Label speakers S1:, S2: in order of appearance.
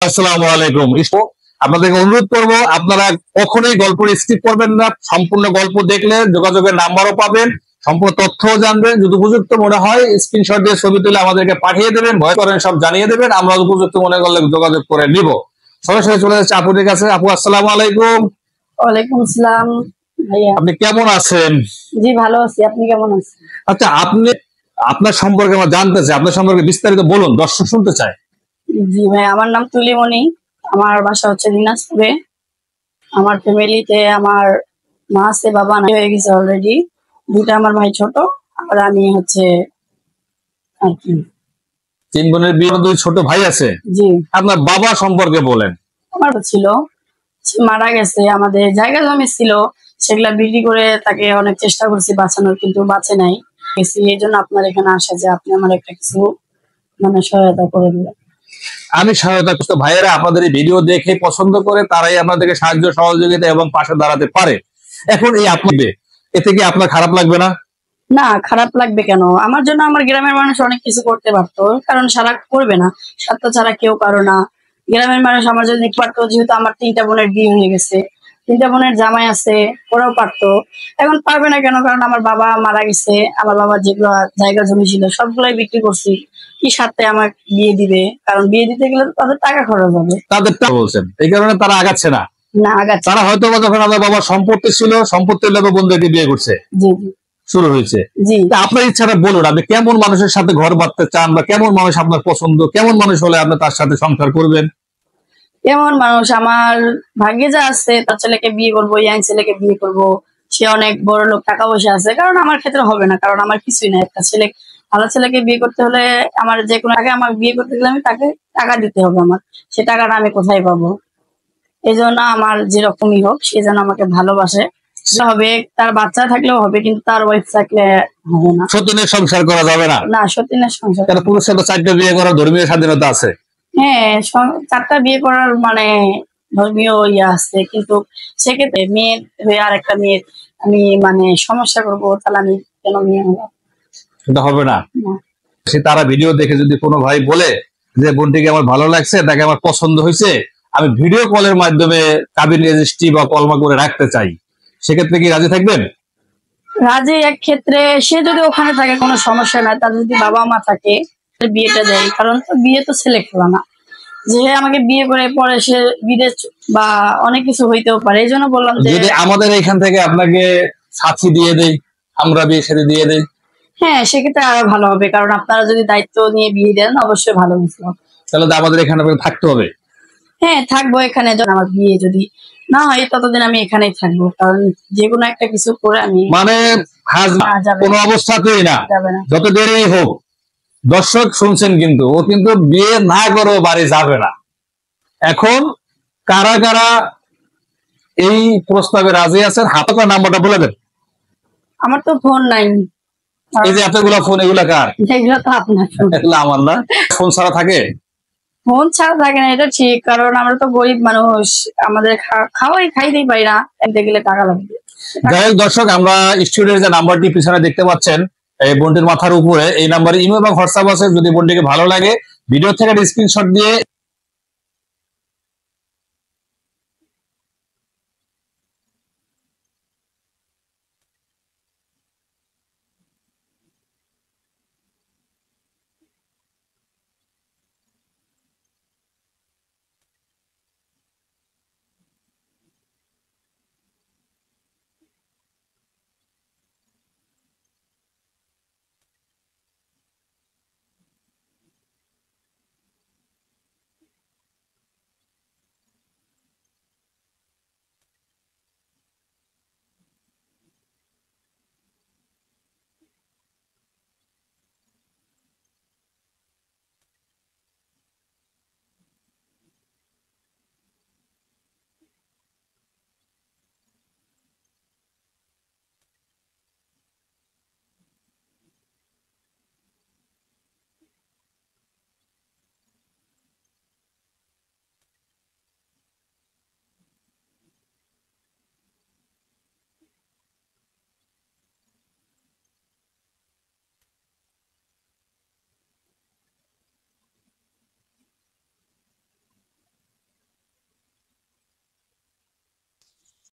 S1: আসসালামু আলাইকুম। আপনাদেরকে অনুরোধ করব, আপনারা কখনোই গল্প স্কিপ করবেন না। সম্পূর্ণ গল্প দেখলে যোগাযোগের নাম্বারও পাবেন, সম্পূর্ণ তথ্যও জানবেন। যদি উপযুক্ত মনে হয় স্ক্রিনশট দিয়ে ছবি তুলে আমাদেরকে পাঠিয়ে দেবেন, ভয় করেন সব জানিয়ে দেবেন, আমরা উপযুক্ত মনে করলে যোগাযোগ করে নিব। সরাসরি চলে যাচ্ছে আপুদের কাছে। আপু আসসালামু আলাইকুম।
S2: ওয়ালাইকুম আসসালাম ভাইয়া।
S1: আপনি কেমন আছেন?
S2: জি ভালো আছি, আপনি কেমন আছেন?
S1: আচ্ছা, আপনার সম্পর্কে আমরা জানতে চাই, আপনার সম্পর্কে বিস্তারিত বলুন, দর্শক শুনতে চায়।
S2: জি ভাই, আমার নাম তুলিমণি, আমার বাসা হচ্ছে দিনাজপুরে। আমার ফ্যামিলিতে আমার মা আছে, বাবা নাই হয়ে গেছে অলরেডি। দুটা আমার ভাই ছোট, আর আমি হচ্ছে আর কি।
S1: 3 বোনের বিয়ে, 2 ছোট ভাই আছে।
S2: জি।
S1: আপনার বাবা সম্পর্কে বলেন।
S2: আমার ছিল, সে মারা গেছে। আমাদের জায়গা জমি ছিল, সেগুলা বিক্রি করে তাকে অনেক চেষ্টা করছি বাঁচানোর, কিন্তু বাঁচে নাই। এই জন্য আপনার এখানে আসা যে আপনি আমার একটা কিছু সহায়তা করে দিবেন।
S1: আমি সহায়তা করতে, ভাইয়েরা আপনাদের এই ভিডিও দেখে পছন্দ করে তারাই আপনাদেরকে সাহায্য সহযোগিতা এবং পাশে দাঁড়াতে পারে। এখন এই আপনি এতে কি আপনার খারাপ লাগবে না?
S2: না, খারাপ লাগবে কেন? আমার জন্য আমার গ্রামের মানুষ অনেক কিছু করতে পারতো, কারণ সারা করবে না, স্বার্থ ছাড়া কেউ কারো না। গ্রামের মানুষ আমার জন্য পারতো, যেহেতু আমার 3টা বোনের বিয়ে হয়ে গেছে, 3টা বোনের জামাই আছে, ওরাও পারতো। এখন পারবে না কেন? কারণ আমার বাবা মারা গেছে, আমার বাবার যেগুলো জায়গা জমি ছিল সবগুলাই বিক্রি করছি। কি স্বার্থে আমার বিয়ে দিবে? কারণ বিয়ে দিতে গেলে তাদের টাকা খরচ হবে।
S1: তাদের বলছেন, এই কারণে তারা আগাচ্ছে না।
S2: না আগাচ্ছে।
S1: তারা হয়তো যখন আমার বাবার সম্পত্তি ছিল, সম্পত্তির লোভে বন্ধুকে বিয়ে করছে,
S2: জি জি
S1: শুরু হয়েছে।
S2: জি।
S1: আপনার ইচ্ছাটা বলুন, আপনি কেমন মানুষের সাথে ঘর বাঁধতে চান, বা কেমন মানুষ আপনার পছন্দ, কেমন মানুষ হলে আপনি তার সাথে সংসার করবেন?
S2: কেমন মানুষ আমার ভাগ্যে যা আছে, তার ছেলেকে বিয়ে করবো, ইয়াং ছেলেকে বিয়ে করবো। সে অনেক বড় লোক, টাকা পয়সা আছে। কারণ আমার ক্ষেত্রে হবে না, কারণ আমার কিছুই না। একটা ছেলে, ভালো ছেলেকে বিয়ে করতে হলে আমার যে কোনো আগে আমার বিয়ে করতে গেলে আমি তাকে টাকা দিতে হবে। আমার সে টাকাটা আমি কোথায় পাবো? এই জন্য আমার যেরকমই হোক, সে যেন আমাকে ভালোবাসে হবে। তার বাচ্চা থাকলেও হবে, কিন্তু তার ওয়াইফ থাকলে হবে না।
S1: সতীনের সংসার করা যাবে না?
S2: না, সতীনের সংসার।
S1: কারণ পুরুষের তো 4টা বিয়ে করার ধর্মীয় স্বাধীনতা আছে।
S2: হ্যাঁ, 4টা বিয়ে করার ধর্মীয় ইয়ে আছে, কিন্তু সেক্ষেত্রে মেয়ের হয়ে আর একটা মেয়ের আমি সমস্যা করবো, তাহলে আমি কেন মেয়ে হবো?
S1: সেটা হবে না। সে তারা ভিডিও দেখে যদি কোনো ভাই বলে যে বোনটিকে আমার ভালো লাগছে, তাকে আমার পছন্দ হয়েছে, আমি ভিডিও কলের মাধ্যমে কাবিন রেজিস্ট্রি বা কলমা করে রাখতে চাই, সেক্ষেত্রে কি রাজি থাকবেন?
S2: রাজি এক ক্ষেত্রে, সে যদি ওখানে থাকে কোনো সমস্যা নাই। তার যদি বাবা মা থাকে, বিয়েটা দেয়। কারণ বিয়ে তো ছেলে খেলা না, যে আমাকে বিয়ে করে পরে সে বিদেশ বা অনেক কিছু হইতেও পারে। এই জন্য বললাম যে
S1: যদি আমাদের এখান থেকে আপনাকে সাথী দিয়ে দেই, আমরা বিয়ে সাথে দিয়ে দেই,
S2: হ্যাঁ সেক্ষেত্রে আরো ভালো হবে। কারণ আপনারা যদি দায়িত্ব নিয়ে বিয়ে দেন, অবশ্যই ভালো কিছু হবে।
S1: তাহলে তো আমাদের এখানে থাকতে হবে।
S2: হ্যাঁ থাকবো এখানে, যখন আমার বিয়ে যদি না হয় ততদিন আমি এখানেই থাকবো। কারণ যে কোনো একটা কিছু করে আমি
S1: কোনো অবস্থাতেই না,
S2: যাবে না,
S1: যত দেরি হোক। দর্শক শুনছেন, কিন্তু ও কিন্তু বিয়ে না করে বাড়ি যাবে না। এখন কারা কারা এই প্রস্তাবে রাজি আছেন, হাতে করা নাম্বারটা বলে দেন।
S2: আমার তো ফোন নাই।
S1: এই যে এতগুলা ফোন, এগুলা কার?
S2: এগুলো তো আপনার।
S1: এগুলো আমার না। ফোন ছাড়া থাকে?
S2: ফোন ছাড়া থাকে না, এটা ঠিক। কারণ আমরা তো গরিব মানুষ, আমাদের খাইতেই পারি না, একদিকে গেলে টাকা লাগবে।
S1: যাই হোক দর্শক, আমরা স্টুডিওর যে নাম্বারটি পিছনে দেখতে পাচ্ছেন, এই বোনটির মাথার উপরে, এই নাম্বারে ইমো এবং হোয়াটসঅ্যাপ আছে। যদি বোনটিকে ভালো লাগে, ভিডিও থেকে স্ক্রিনশট দিয়ে